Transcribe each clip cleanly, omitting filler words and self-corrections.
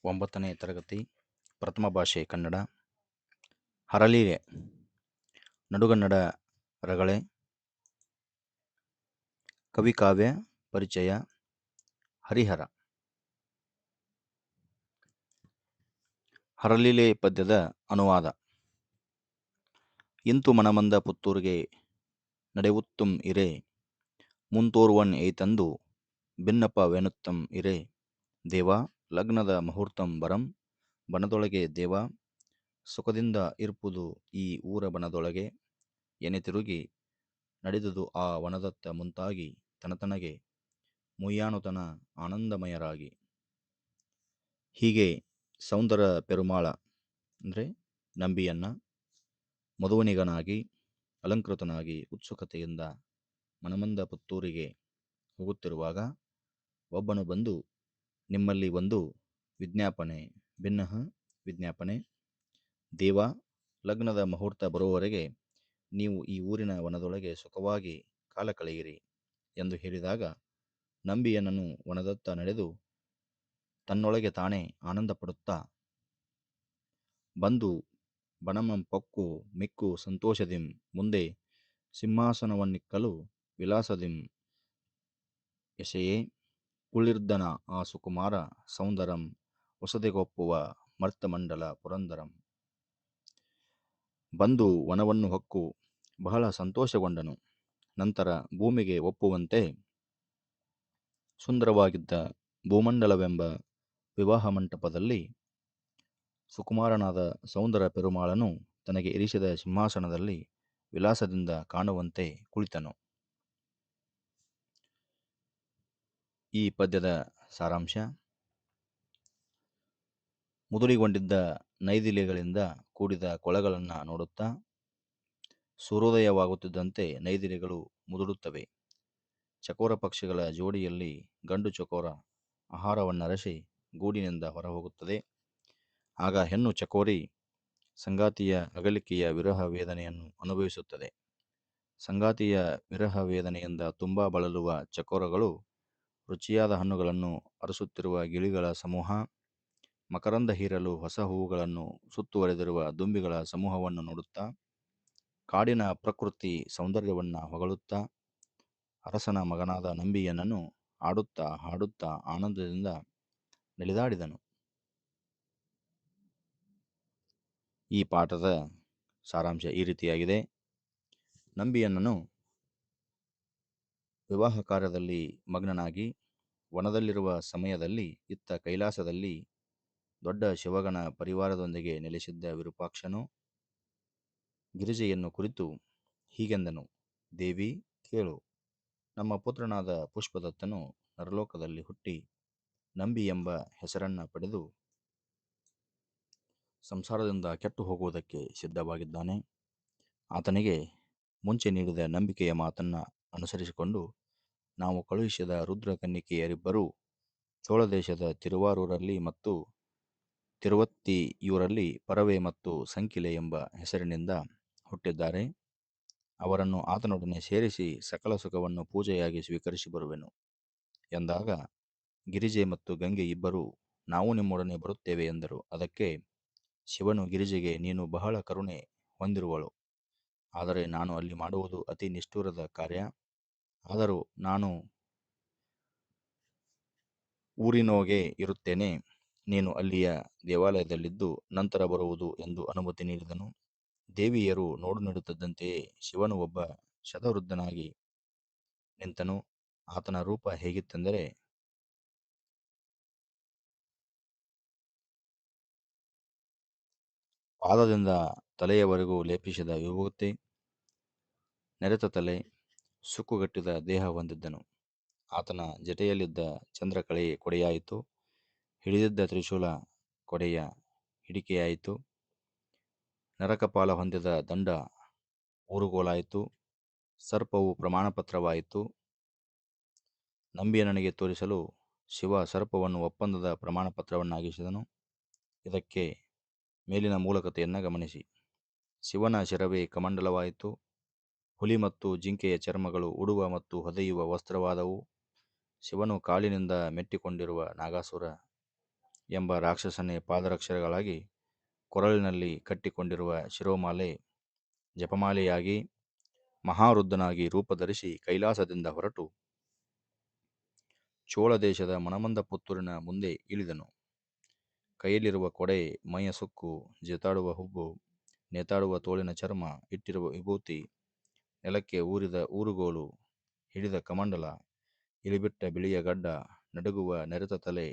9ನೇ ತರಗತಿ ಪ್ರಥಮ ಭಾಷೆ ಕನ್ನಡ. ಹರಳೀಲೆ, ನಡುಗನ್ನಡ ರಗಳೆ, ಕವಿಕಾವ್ಯ ಪರಿಚಯ, ಹರಿಹರ. ಹರಳೀಲೆ ಪದ್ಯದ ಅನುವಾದ. ಇಂತು ಮನಮಂದ ಪುತ್ತೂರಿಗೆ ನಡೆವುತ್ತುಂ ಇರೆ, ಮುಂತೋರುವನ್ ಏತಂದು ಭಿನ್ನಪವೆನುತ್ತಂ ಇರೆ, ದೇವಾ ಲಗ್ನದ ಮುಹೂರ್ತಂ ಬರಂ ಬನದೊಳಗೆ ದೇವಾ, ಸುಖದಿಂದ ಇರ್ಪುದು ಈ ಊರ ಬನದೊಳಗೆ, ಎನೆ ತಿರುಗಿ ನಡೆದುದು ಆ ವನದತ್ತ ಮುಂತಾಗಿ ತನತನಗೆ ಮುಯ್ಯಾಣುತನ ಆನಂದಮಯರಾಗಿ. ಹೀಗೆ ಸೌಂದರ ಪೆರುಮಾಳ ಅಂದರೆ ನಂಬಿಯನ್ನ ಮದುವನಿಗನಾಗಿ ಅಲಂಕೃತನಾಗಿ ಉತ್ಸುಕತೆಯಿಂದ ಮನಮಂದ ಪುತ್ತೂರಿಗೆ ಹೋಗುತ್ತಿರುವಾಗ ಒಬ್ಬನು ಬಂದು, ನಿಮ್ಮಲ್ಲಿ ಒಂದು ವಿಜ್ಞಾಪನೆ, ಭಿನ್ನಃ ವಿಜ್ಞಾಪನೆ, ದೇವ ಲಗ್ನದ ಮುಹೂರ್ತ ಬರುವವರೆಗೆ ನೀವು ಈ ಊರಿನ ವನದೊಳಗೆ ಸುಖವಾಗಿ ಕಾಲ ಕಳೆಯಿರಿ ಎಂದು ಹೇಳಿದಾಗ, ನಂಬಿಯನ್ನನು ವನದತ್ತ ನಡೆದು ತನ್ನೊಳಗೆ ತಾನೇ ಆನಂದ ಪಡುತ್ತಾ ಬಂದು ಬನಮಂ ಪೊಕ್ಕು ಮಿಕ್ಕು ಸಂತೋಷದಿಂ ಮುಂದೆ ಸಿಂಹಾಸನವನ್ನಿಕ್ಕಲು ವಿಲಾಸದಿಂ ಎಸೆಯೇ, ಕುಳಿರ್ದನ ಆ ಸುಕುಮಾರ ಸೌಂದರಂ ಹೊಸದೆಗೊಪ್ಪುವ ಮರ್ತಮಂಡಲ ಪುರಂದರಂ. ಬಂದು ವನವನ್ನು ಹೊಕ್ಕು ಬಹಳ ಸಂತೋಷಗೊಂಡನು. ನಂತರ ಭೂಮಿಗೆ ಒಪ್ಪುವಂತೆ ಸುಂದರವಾಗಿದ್ದ ಭೂಮಂಡಲವೆಂಬ ವಿವಾಹ ಮಂಟಪದಲ್ಲಿ ಸುಕುಮಾರನಾದ ಸೌಂದರ ಪೆರುಮಾಳನು ತನಗೆ ಇರಿಸಿದ ಸಿಂಹಾಸನದಲ್ಲಿ ವಿಲಾಸದಿಂದ ಕಾಣುವಂತೆ ಕುಳಿತನು. ಈ ಪದ್ಯದ ಸಾರಾಂಶ: ಮುದುಡಿಗೊಂಡಿದ್ದ ನೈದಿಲೆಗಳಿಂದ ಕೂಡಿದ ಕೊಳಗಳನ್ನು ನೋಡುತ್ತಾ ಸೂರ್ಯೋದಯವಾಗುತ್ತಿದ್ದಂತೆ ನೈದಿಲೆಗಳು ಮುದುಡುತ್ತವೆ. ಚಕೋರ ಪಕ್ಷಿಗಳ ಜೋಡಿಯಲ್ಲಿ ಗಂಡು ಚಕೋರ ಆಹಾರವನ್ನರಸಿ ಗೂಡಿನಿಂದ ಹೊರಹೋಗುತ್ತದೆ. ಆಗ ಹೆಣ್ಣು ಚಕೋರಿ ಸಂಗಾತಿಯ ಅಗಲಿಕೆಯ ವಿರಹ ವೇದನೆಯನ್ನು ಅನುಭವಿಸುತ್ತದೆ. ಸಂಗಾತಿಯ ವಿರಹ ವೇದನೆಯಿಂದ ತುಂಬಾ ಬಳಲುವ ಚಕೋರಗಳು ರುಚಿಯಾದ ಹಣ್ಣುಗಳನ್ನು ಅರಸುತ್ತಿರುವ ಗಿಳಿಗಳ ಸಮೂಹ, ಮಕರಂದ ಹೀರಲು ಹೊಸ ಹೂವುಗಳನ್ನು ಸುತ್ತುವರೆದಿರುವ ದುಂಬಿಗಳ ಸಮೂಹವನ್ನು ನೋಡುತ್ತಾ, ಕಾಡಿನ ಪ್ರಕೃತಿ ಸೌಂದರ್ಯವನ್ನ ಹೊಗಳುತ್ತಾ, ಅರಸನ ಮಗನಾದ ನಂಬಿಯನ್ನನು ಆಡುತ್ತಾ ಹಾಡುತ್ತಾ ಆನಂದದಿಂದ ನಲಿದಾಡಿದನು. ಈ ಪಾಠದ ಸಾರಾಂಶ ಈ ರೀತಿಯಾಗಿದೆ. ನಂಬಿಯನ್ನನು ವಿವಾಹ ಕಾರ್ಯದಲ್ಲಿ ಮಗ್ನನಾಗಿ ವನದಲ್ಲಿರುವ ಸಮಯದಲ್ಲಿ ಇತ್ತ ಕೈಲಾಸದಲ್ಲಿ ದೊಡ್ಡ ಶಿವಗಣ ಪರಿವಾರದೊಂದಿಗೆ ನೆಲೆಸಿದ್ದ ವಿರೂಪಾಕ್ಷನು ಗಿರಿಜೆಯನ್ನು ಕುರಿತು ಹೀಗೆಂದನು: ದೇವಿ ಕೇಳು, ನಮ್ಮ ಪುತ್ರನಾದ ಪುಷ್ಪದತ್ತನು ನರಲೋಕದಲ್ಲಿ ಹುಟ್ಟಿ ನಂಬಿ ಎಂಬ ಹೆಸರನ್ನ ಪಡೆದು ಸಂಸಾರದಿಂದ ಕೆಟ್ಟು ಹೋಗುವುದಕ್ಕೆ ಸಿದ್ಧವಾಗಿದ್ದಾನೆ. ಆತನಿಗೆ ಮುಂಚೆ ನೀಡಿದ ನಂಬಿಕೆಯ ಮಾತನ್ನ ಅನುಸರಿಸಿಕೊಂಡು ನಾವು ಕಳುಹಿಸಿದ ರುದ್ರಕನ್ನಿಕೆಯರಿಬ್ಬರೂ ಚೋಳದೇಶದ ತಿರುವಾರೂರಲ್ಲಿ ಮತ್ತು ತಿರುವತ್ತಿಯೂರಲ್ಲಿ ಪರವೆ ಮತ್ತು ಸಂಕಿಲೆ ಎಂಬ ಹೆಸರಿನಿಂದ ಹುಟ್ಟಿದ್ದಾರೆ. ಅವರನ್ನು ಆತನೊಡನೆ ಸೇರಿಸಿ ಸಕಲ ಸುಖವನ್ನು ಪೂಜೆಯಾಗಿ ಸ್ವೀಕರಿಸಿ ಬರುವೆನು ಎಂದಾಗ, ಗಿರಿಜೆ ಮತ್ತು ಗಂಗೆ ಇಬ್ಬರೂ ನಾವು ನಿಮ್ಮೊಡನೆ ಬರುತ್ತೇವೆ ಎಂದರು. ಅದಕ್ಕೆ ಶಿವನು ಗಿರಿಜೆಗೆ, ನೀನು ಬಹಳ ಕರುಣೆ ಹೊಂದಿರುವಳು, ಆದರೆ ನಾನು ಅಲ್ಲಿ ಮಾಡುವುದು ಅತಿ ನಿಷ್ಠುರದ ಕಾರ್ಯ. ಆದರೂ ನಾನು ಊರಿನೊಗೆ ಇರುತ್ತೇನೆ, ನೀನು ಅಲ್ಲಿಯ ದೇವಾಲಯದಲ್ಲಿದ್ದು ನಂತರ ಬರುವುದು ಎಂದು ಅನುಮತಿ ನೀಡಿದನು. ದೇವಿಯರು ನೋಡುತ್ತಿದ್ದಂತೆಯೇ ಶಿವನು ಒಬ್ಬ ಶತವೃದ್ಧನಾಗಿ ನಿಂತನು. ಆತನ ರೂಪ ಹೇಗಿತ್ತೆಂದರೆ, ಪಾದದಿಂದ ತಲೆಯವರೆಗೂ ಲೇಪಿಸಿದ ವಿಭೂತಿ, ನೆರೆತ ತಲೆ, ಸುಕ್ಕುಗಟ್ಟಿದ ದೇಹ ಹೊಂದಿದ್ದನು. ಆತನ ಜಟೆಯಲ್ಲಿದ್ದ ಚಂದ್ರ ಕೊಡೆಯಾಯಿತು, ಹಿಡಿದಿದ್ದ ತ್ರಿಶೂಲ ಕೊಡೆಯ ಹಿಡಿಕೆಯಾಯಿತು, ನರಕಪಾಲ ಹೊಂದಿದ ದಂಡ ಊರುಗೋಲಾಯಿತು, ಸರ್ಪವು ಪ್ರಮಾಣಪತ್ರವಾಯಿತು. ನಂಬಿಯನ್ನನಿಗೆ ತೋರಿಸಲು ಶಿವ ಸರ್ಪವನ್ನು ಒಪ್ಪಂದದ ಪ್ರಮಾಣಪತ್ರವನ್ನಾಗಿಸಿದನು. ಇದಕ್ಕೆ ಮೇಲಿನ ಮೂಲಕತೆಯನ್ನು ಗಮನಿಸಿ. ಶಿವನ ಶಿರವೇ ಕಮಂಡಲವಾಯಿತು. ಹುಲಿ ಮತ್ತು ಜಿಂಕೆಯ ಚರ್ಮಗಳು ಉಡುವ ಮತ್ತು ಹೊದೆಯುವ ವಸ್ತ್ರವಾದವು. ಶಿವನು ಕಾಲಿನಿಂದ ಮೆಟ್ಟಿಕೊಂಡಿರುವ ನಾಗಾಸುರ ಎಂಬ ರಾಕ್ಷಸನೇ ಪಾದರಕ್ಷೆಗಳಾಗಿ ಕೊರಳಿನಲ್ಲಿ ಕಟ್ಟಿಕೊಂಡಿರುವ ಶಿರೋಮಾಲೆ ಜಪಮಾಲೆಯಾಗಿ ಮಹಾರುದ್ಧನಾಗಿ ರೂಪಧರಿಸಿ ಕೈಲಾಸದಿಂದ ಹೊರಟು ಚೋಳ ದೇಶದ ಮನಮಂದ ಪುತ್ತೂರಿನ ಮುಂದೆ ಇಳಿದನು. ಕೈಯಲ್ಲಿರುವ ಕೊಡೆ, ಮೈಯ ಸುಕ್ಕು, ಜೇತಾಡುವ ಹುಬ್ಬು, ನೇತಾಡುವ ತೋಳಿನ ಚರ್ಮ, ಇಟ್ಟಿರುವ ವಿಭೂತಿ, ನೆಲಕ್ಕೆ ಊರಿದ ಊರುಗೋಲು, ಹಿಡಿದ ಕಮಂಡಲ, ಇಳಿಬಿಟ್ಟ ಬಿಳಿಯ ಗಡ್ಡ, ನಡುಗುವ ನೆರೆತ ತಲೆ,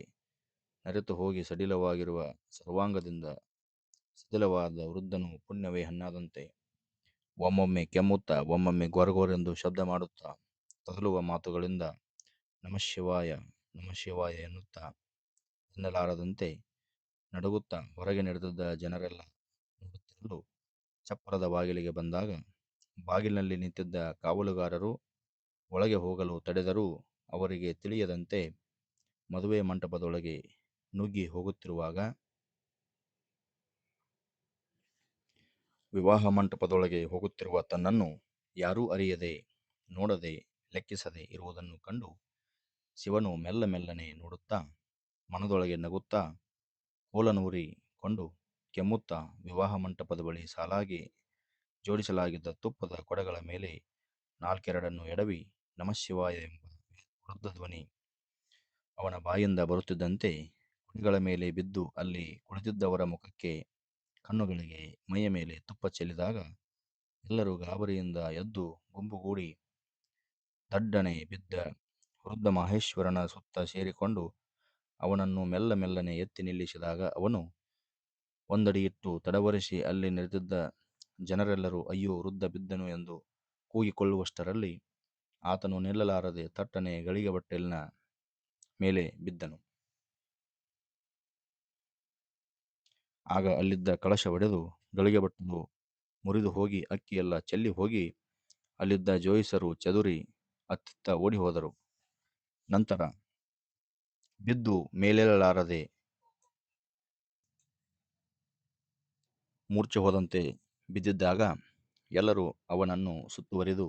ನೆರೆತು ಹೋಗಿ ಸಡಿಲವಾಗಿರುವ ಸರ್ವಾಂಗದಿಂದ ಸಡಿಲವಾದ ವೃದ್ಧನು ಪುಣ್ಯವೇ ಹಣ್ಣಾದಂತೆ ಒಮ್ಮೊಮ್ಮೆ ಕೆಮ್ಮುತ್ತಾ ಒಮ್ಮೊಮ್ಮೆ ಗೊರಗೊರೆಂದು ಶಬ್ದ ಮಾಡುತ್ತಾ ತಗಲುವ ಮಾತುಗಳಿಂದ ನಮಃಶಿವಾಯ ನಮಃಶಿವಾಯ ಎನ್ನುತ್ತಾ ಎನ್ನಲಾರದಂತೆ ನಡುಗುತ್ತಾ ಹೊರಗೆ ನಡೆದಿದ್ದ ಜನರೆಲ್ಲ ನೋಡುತ್ತಿರಲು ಚಪ್ಪರದ ಬಾಗಿಲಿಗೆ ಬಂದಾಗ ಬಾಗಿಲಿನಲ್ಲಿ ನಿಂತಿದ್ದ ಕಾವಲುಗಾರರು ಒಳಗೆ ಹೋಗಲು ತಡೆದರೂ ಅವರಿಗೆ ತಿಳಿಯದಂತೆ ಮದುವೆ ಮಂಟಪದೊಳಗೆ ನುಗ್ಗಿ ಹೋಗುತ್ತಿರುವಾಗ ವಿವಾಹ ಮಂಟಪದೊಳಗೆ ಹೋಗುತ್ತಿರುವ ತನ್ನನ್ನು ಯಾರೂ ಅರಿಯದೆ ನೋಡದೆ ಲೆಕ್ಕಿಸದೆ ಇರುವುದನ್ನು ಕಂಡು ಶಿವನು ಮೆಲ್ಲ ಮೆಲ್ಲನೆ ನೋಡುತ್ತಾ ಮನದೊಳಗೆ ನಗುತ್ತಾ ಕೋಲನೂರಿ ಕೊಂಡು ಕೆಮ್ಮುತ್ತಾ ವಿವಾಹ ಮಂಟಪದ ಬಳಿ ಸಾಲಾಗಿ ಜೋಡಿಸಲಾಗಿದ್ದ ತುಪ್ಪದ ಕೊಡಗಳ ಮೇಲೆ ನಾಲ್ಕೆರಡನ್ನು ಎಡವಿ ನಮಃಶಿವಾಯ ಎಂಬ ವೃದ್ಧ ಧ್ವನಿ ಅವನ ಬಾಯಿಂದ ಬರುತ್ತಿದ್ದಂತೆ ಕುಡಿಗಳ ಮೇಲೆ ಬಿದ್ದು ಅಲ್ಲಿ ಕುಳಿತಿದ್ದವರ ಮುಖಕ್ಕೆ ಕಣ್ಣುಗಳಿಗೆ ಮೈಯ ಮೇಲೆ ತುಪ್ಪ ಚೆಲ್ಲಿದಾಗ ಎಲ್ಲರೂ ಗಾಬರಿಯಿಂದ ಎದ್ದು ಗುಂಪುಗೂಡಿ ದಡ್ಡನೆ ಬಿದ್ದ ವೃದ್ಧ ಮಹೇಶ್ವರನ ಸುತ್ತ ಸೇರಿಕೊಂಡು ಅವನನ್ನು ಮೆಲ್ಲ ಮೆಲ್ಲನೆ ಎತ್ತಿ ನಿಲ್ಲಿಸಿದಾಗ ಅವನು ಒಂದಡಿ ಇಟ್ಟು ತಡವರಿಸಿ ಅಲ್ಲಿ ನೆರೆದಿದ್ದ ಜನರೆಲ್ಲರೂ ಅಯ್ಯೋ ವೃದ್ಧ ಬಿದ್ದನು ಎಂದು ಕೂಗಿಕೊಳ್ಳುವಷ್ಟರಲ್ಲಿ ಆತನು ನಿಲ್ಲಲಾರದೆ ತಟ್ಟನೆ ಗಳಿಗೆ ಬಟ್ಟಲಿನ ಮೇಲೆ ಬಿದ್ದನು. ಆಗ ಅಲ್ಲಿದ್ದ ಕಳಶ ಒಡೆದು ಗಳಿಗೆ ಬಟ್ಟಲು ಮುರಿದು ಹೋಗಿ ಅಕ್ಕಿಯೆಲ್ಲ ಚೆಲ್ಲಿ ಹೋಗಿ ಅಲ್ಲಿದ್ದ ಜೋಯಿಸರು ಚದುರಿ ಅತ್ತಿತ್ತ ಓಡಿ ಹೋದರು. ನಂತರ ಬಿದ್ದು ಮೇಲೇಳಲಾರದೆ ಮೂರ್ಛೆ ಹೋದಂತೆ ಬಿದ್ದಿದ್ದಾಗ ಎಲ್ಲರೂ ಅವನನ್ನು ಸುತ್ತುವರಿದು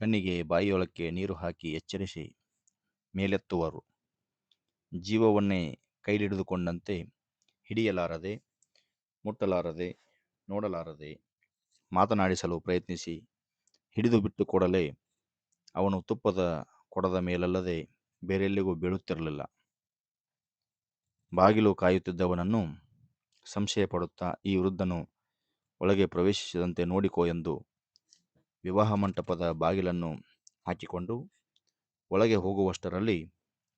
ಕಣ್ಣಿಗೆ ಬಾಯಿಯೊಳಕ್ಕೆ ನೀರು ಹಾಕಿ ಎಚ್ಚರಿಸಿ ಮೇಲೆತ್ತುವರು. ಜೀವವನ್ನೇ ಕೈಲಿಡಿದುಕೊಂಡಂತೆ ಹಿಡಿಯಲಾರದೆ ಮುಟ್ಟಲಾರದೆ ನೋಡಲಾರದೆ ಮಾತನಾಡಿಸಲು ಪ್ರಯತ್ನಿಸಿ ಹಿಡಿದು ಬಿಟ್ಟು ಕೂಡಲೇ ಅವನು ತುಪ್ಪದ ಕೊಡದ ಮೇಲಲ್ಲದೆ ಬೇರೆಲ್ಲಿಗೂ ಬೀಳುತ್ತಿರಲಿಲ್ಲ. ಬಾಗಿಲು ಕಾಯುತ್ತಿದ್ದವನನ್ನು ಸಂಶಯ ಪಡುತ್ತಾ ಈ ವೃದ್ಧನು ಒಳಗೆ ಪ್ರವೇಶಿಸಿದಂತೆ ನೋಡಿಕೋ ಎಂದು ವಿವಾಹ ಮಂಟಪದ ಬಾಗಿಲನ್ನು ಹಾಕಿಕೊಂಡು ಒಳಗೆ ಹೋಗುವಷ್ಟರಲ್ಲಿ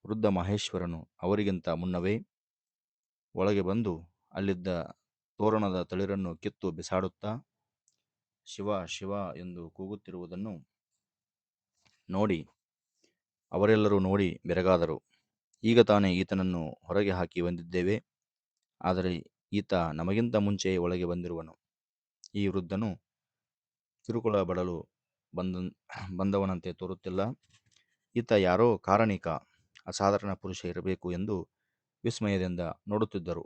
ವೃದ್ಧ ಮಹೇಶ್ವರನು ಅವರಿಗಿಂತ ಮುನ್ನವೇ ಒಳಗೆ ಬಂದು ಅಲ್ಲಿದ್ದ ತೋರಣದ ತಳಿರನ್ನು ಕಿತ್ತು ಬಿಸಾಡುತ್ತಾ ಶಿವ ಶಿವ ಎಂದು ಕೂಗುತ್ತಿರುವುದನ್ನು ನೋಡಿ ಅವರೆಲ್ಲರೂ ನೋಡಿ ಬೆರಗಾದರು. ಈಗ ತಾನೇ ಈತನನ್ನು ಹೊರಗೆ ಹಾಕಿ ಬಂದಿದ್ದೇವೆ, ಆದರೆ ಈತ ನಮಗಿಂತ ಮುಂಚೆಯೇ ಒಳಗೆ ಬಂದಿರುವನು. ಈ ವೃದ್ಧನು ಕಿರುಕುಳ ಬಡಲು ಬಂದವನಂತೆ ತೋರುತ್ತಿಲ್ಲ. ಈತ ಯಾರೋ ಕಾರಣಿಕ, ಅಸಾಧಾರಣ ಪುರುಷ ಇರಬೇಕು ಎಂದು ವಿಸ್ಮಯದಿಂದ ನೋಡುತ್ತಿದ್ದರು.